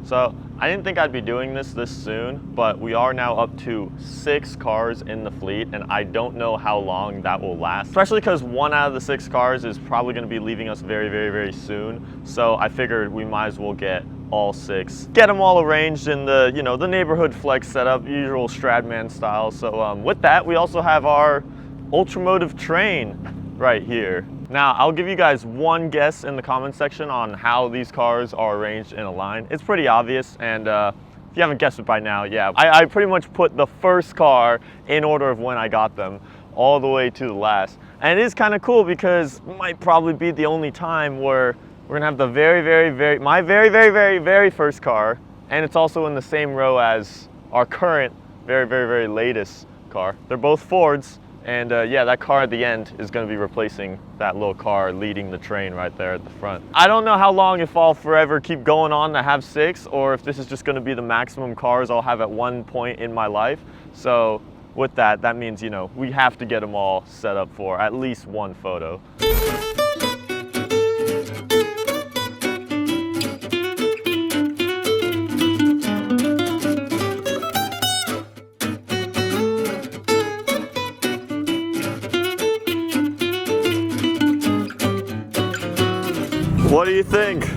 So I didn't think I'd be doing this soon, but we are now up to 6 cars in the fleet, and I don't know how long that will last, especially because 1 out of the 6 cars is probably going to be leaving us very soon. So I figured we might as well get all 6, get them all arranged in the, you know, the neighborhood flex setup, usual Stradman style. So with that, we also have our UltraMotive train right here. Now, I'll give you guys one guess in the comment section on how these cars are arranged in a line. It's pretty obvious, and if you haven't guessed it by now, yeah, I pretty much put the first car in order of when I got them all the way to the last. And it is kind of cool because it might probably be the only time where we're gonna have the my very first car, and it's also in the same row as our current very latest car. They're both Fords. And yeah, that car at the end is going to be replacing that little car leading the train right there at the front. I don't know how long, if I'll forever keep going on to have 6, or if this is just going to be the maximum cars I'll have at one point in my life. So with that, that means, you know, we have to get them all set up for at least one photo. What do you think? You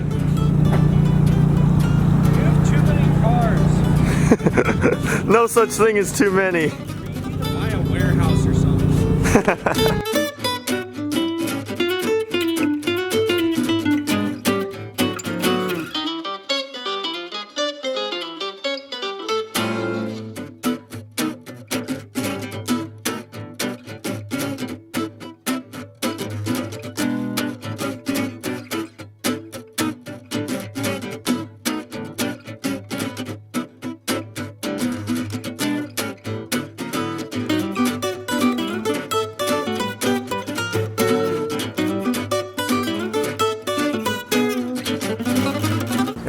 have too many cars. No such thing as too many. You need to buy a warehouse or something.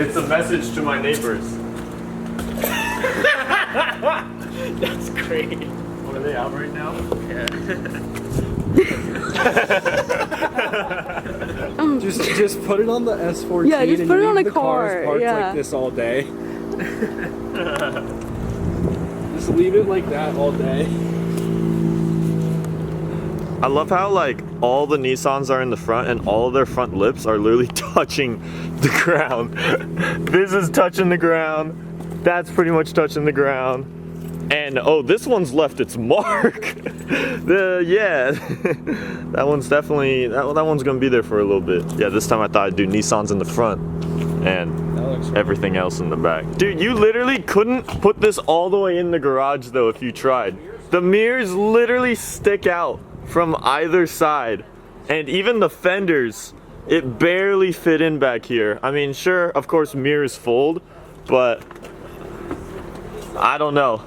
It's a message to my neighbors. That's great. What, are they out right now? Yeah. just put it on the S14. Yeah, just put it on a car. Parked like this all day. Just leave it like that all day. I love how like all the Nissans are in the front and all of their front lips are literally touching the ground. This is touching the ground. That's pretty much touching the ground. And oh, this one's left its mark. Yeah, that one's definitely, that one's gonna be there for a little bit. Yeah, this time I thought I'd do Nissans in the front and everything else in the back. Dude, you literally couldn't put this all the way in the garage though if you tried. The mirrors literally stick out from either side, and even the fenders, it barely fit in back here. I mean, sure, of course mirrors fold, but I don't know.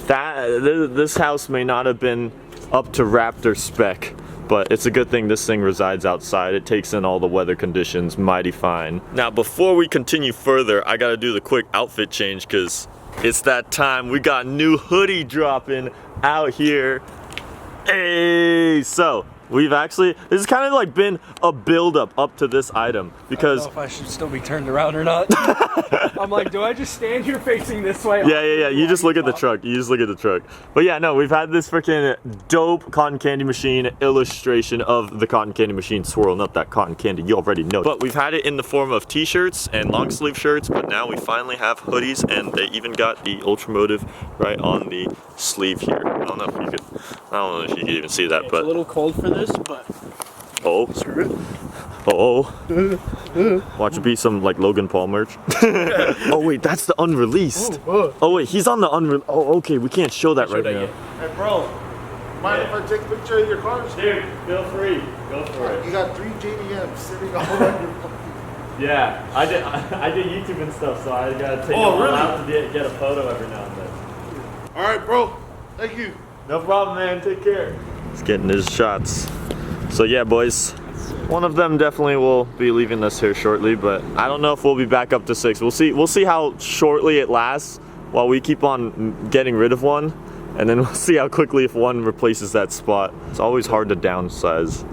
This house may not have been up to Raptor spec, but it's a good thing this thing resides outside. It takes in all the weather conditions mighty fine. Now, before we continue further, I gotta do the quick outfit change because it's that time. We got new hoodie dropping out here. Hey, so we've actually, this has kind of like been a build-up up to this item because I don't know if I should still be turned around or not. I'm like, do I just stand here facing this way? Yeah. You just look at the truck. You just look at the truck. But yeah, no, we've had this freaking dope cotton candy machine illustration of the cotton candy machine swirling up that cotton candy. You already know. But we've had it in the form of t-shirts and long sleeve shirts, but now we finally have hoodies, and they even got the UltraMotive right on the sleeve here. I don't know if you could even see that, It's but a little cold for this, but oh, screw it. Watch it be some like Logan Paul merch. Oh wait, that's the unreleased. Oh wait, he's on the oh, okay, we can't show that right now. Hey bro, mind if I take a picture of your cars? Dude, feel free. Go for it. You got 3 JDMs sitting all on your phone. Yeah, I did YouTube and stuff, so I gotta take them all out to get a photo every now and then. Alright bro, thank you. No problem, man, take care. He's getting his shots. So yeah, boys, one of them definitely will be leaving us here shortly, but I don't know if we'll be back up to 6. We'll see how shortly it lasts while we keep on getting rid of one, and then we'll see how quickly if one replaces that spot. It's always hard to downsize.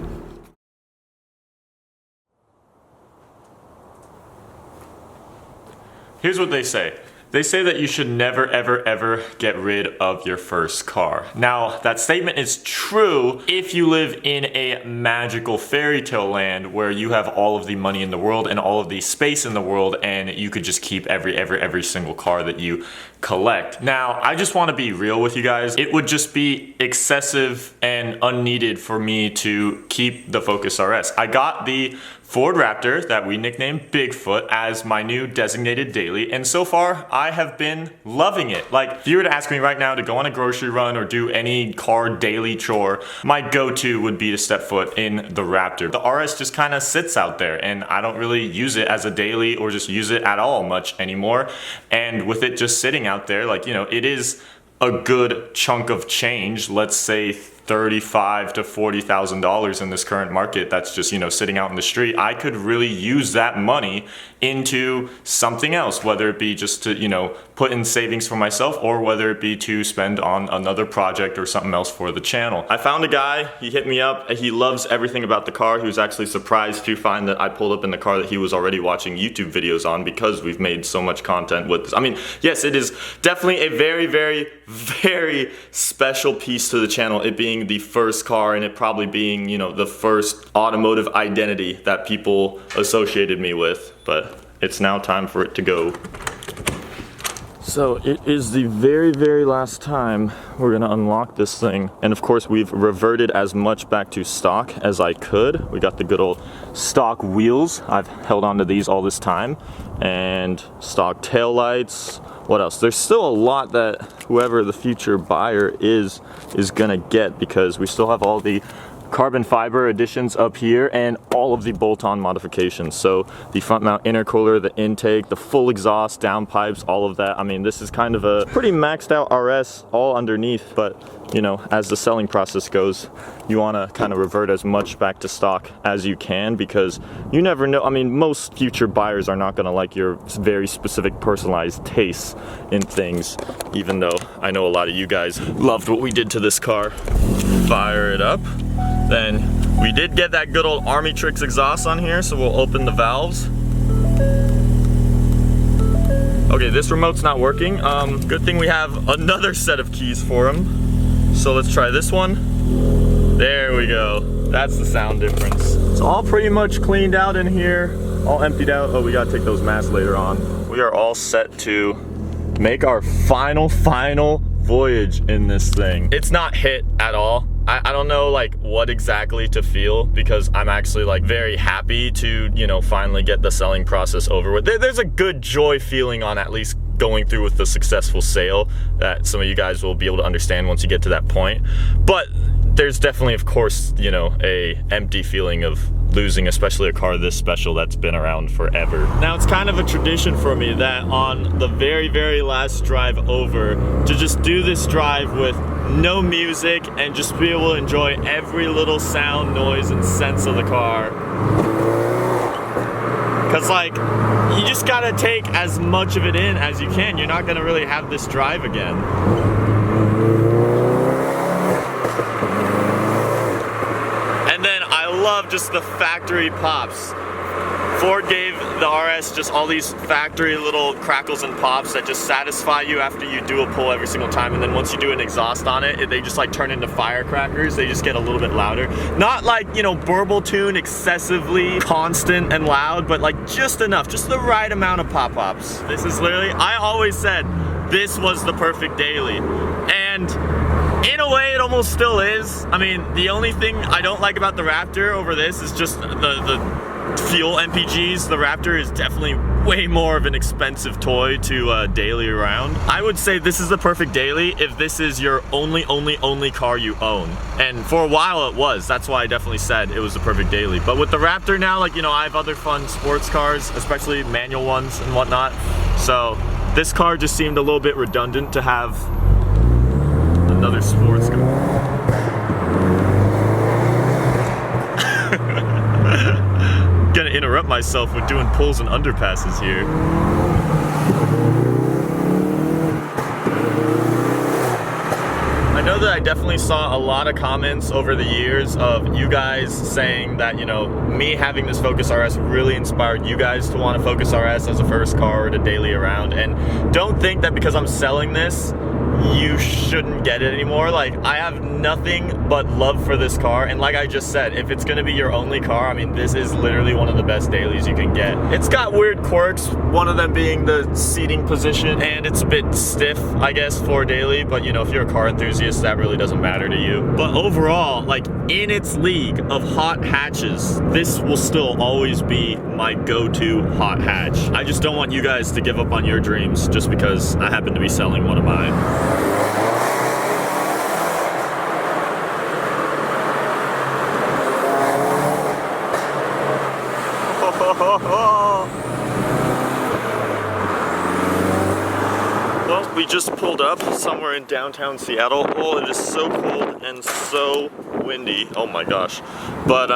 here's what they say. They say that you should never, ever, ever get rid of your first car. Now, that statement is true if you live in a magical fairy tale land where you have all of the money in the world and all of the space in the world, and you could just keep every single car that you collect. Now, I just want to be real with you guys. It would just be excessive and unneeded for me to keep the Focus RS. I got the Ford Raptor that we nicknamed Bigfoot as my new designated daily, and so far I have been loving it. Like, if you were to ask me right now to go on a grocery run or do any car daily chore, my go-to would be to step foot in the Raptor. The RS just kind of sits out there, and I don't really use it as a daily or just use it at all much anymore. And with it just sitting out there, like, you know, it is a good chunk of change, let's say $35,000 to $40,000 in this current market that's just, you know, sitting out in the street. I could really use that money into something else, whether it be just to, you know, put in savings for myself, or whether it be to spend on another project or something else for the channel. I found a guy, he hit me up, he loves everything about the car. He was actually surprised to find that I pulled up in the car that he was already watching YouTube videos on, because we've made so much content with this. I mean, yes, it is definitely a very special piece to the channel, it being the first car, and it probably being, you know, the first automotive identity that people associated me with. But it's now time for it to go. So it is the very last time we're gonna unlock this thing. And of course, we've reverted as much back to stock as I could. We got the good old stock wheels. I've held on to these all this time. And stock taillights. What else? There's still a lot that whoever the future buyer is gonna get, because we still have all the carbon fiber additions up here and all of the bolt-on modifications. So the front mount intercooler, the intake, the full exhaust, downpipes, all of that. I mean, this is kind of a pretty maxed out RS all underneath, but you know, as the selling process goes, you want to kind of revert as much back to stock as you can, because you never know. I mean, most future buyers are not going to like your very specific personalized tastes in things, even though I know a lot of you guys loved what we did to this car. Fire it up. Then we did get that good old Army Tricks exhaust on here, so we'll open the valves. Okay, this remote's not working. Good thing we have another set of keys for him. So let's try this one. There we go. That's the sound difference. It's all pretty much cleaned out in here, all emptied out. Oh, we gotta take those masks later on. We are all set to make our final voyage in this thing. It's not hit at all. I don't know like what exactly to feel, because I'm actually like very happy to, you know, finally get the selling process over with. There's a good joy feeling on at least going through with the successful sale that some of you guys will be able to understand once you get to that point. But there's definitely, of course, you know, a empty feeling of losing, especially a car this special that's been around forever. Now, it's kind of a tradition for me that on the very last drive over, to just do this drive with no music and just be able to enjoy every little sound, noise, and sense of the car. Cause like, you just gotta take as much of it in as you can. You're not gonna really have this drive again. And then I love just the factory pops. Ford gave the RS just all these factory little crackles and pops that just satisfy you after you do a pull every single time. And then once you do an exhaust on it, they just like turn into firecrackers. They just get a little bit louder. Not like, you know, burble tune excessively constant and loud, but like just enough, just the right amount of pop-pops. This is literally, I always said this was the perfect daily. And in a way, it almost still is. I mean, the only thing I don't like about the Raptor over this is just the fuel MPGs. The Raptor is definitely way more of an expensive toy to daily around. I would say this is the perfect daily if this is your only car you own. And for a while it was. That's why I definitely said it was the perfect daily. But with the Raptor now, like, you know, I have other fun sports cars, especially manual ones and whatnot. So this car just seemed a little bit redundant to have another sports car. Gonna interrupt myself with doing pulls and underpasses here. I know that I definitely saw a lot of comments over the years of you guys saying that, you know, me having this Focus RS really inspired you guys to want a Focus RS as a first car to daily around. And don't think that because I'm selling this, you shouldn't get it anymore. Like, I have nothing but love for this car, and like I just said, if it's gonna be your only car, I mean, this is literally one of the best dailies you can get. It's got weird quirks, one of them being the seating position, and it's a bit stiff, I guess, for daily, but you know, if you're a car enthusiast, that really doesn't matter to you. But overall, like, in its league of hot hatches, this will still always be my go-to hot hatch. I just don't want you guys to give up on your dreams just because I happen to be selling one of mine. Well, we just pulled up somewhere in downtown Seattle. Oh, it is so cold and so windy. Oh my gosh. But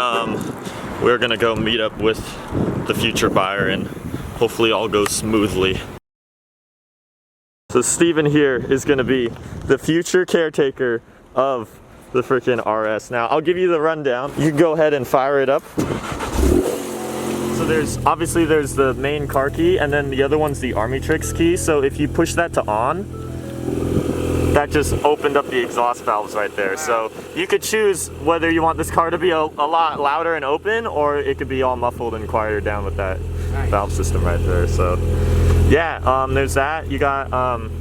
we're gonna go meet up with the future buyer and hopefully all goes smoothly. So Steven here is gonna be the future caretaker of the freaking RS. Now, I'll give you the rundown. You can go ahead and fire it up. So obviously there's the main car key, and then the other one's the Army-Trix key. So if you push that to on, that just opened up the exhaust valves right there. So you could choose whether you want this car to be a lot louder and open, or it could be all muffled and quieted down with that valve system right there. So yeah, there's that. You got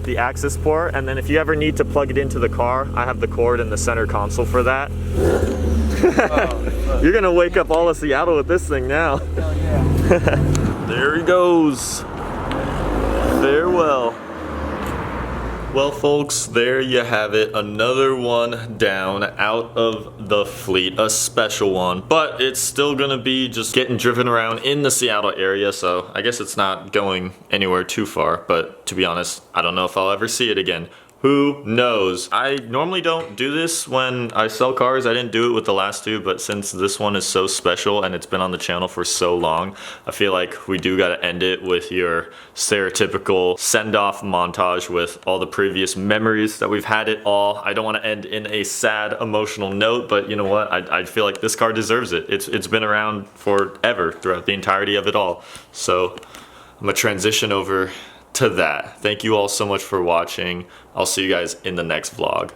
the access port, and then if you ever need to plug it into the car, I have the cord in the center console for that. You're gonna wake up all of Seattle with this thing now. Hell yeah. There he goes. Farewell. Well, folks, there you have it. Another one down out of the fleet, a special one, but it's still gonna be just getting driven around in the Seattle area, so I guess it's not going anywhere too far, but to be honest, I don't know if I'll ever see it again. Who knows? I normally don't do this when I sell cars. I didn't do it with the last two, but since this one is so special and it's been on the channel for so long, I feel like we do gotta end it with your stereotypical send-off montage with all the previous memories that we've had it all. I don't wanna end in a sad, emotional note, but you know what? I feel like this car deserves it. It's been around forever, throughout the entirety of it all. So I'm gonna transition over to that. Thank you all so much for watching. I'll see you guys in the next vlog.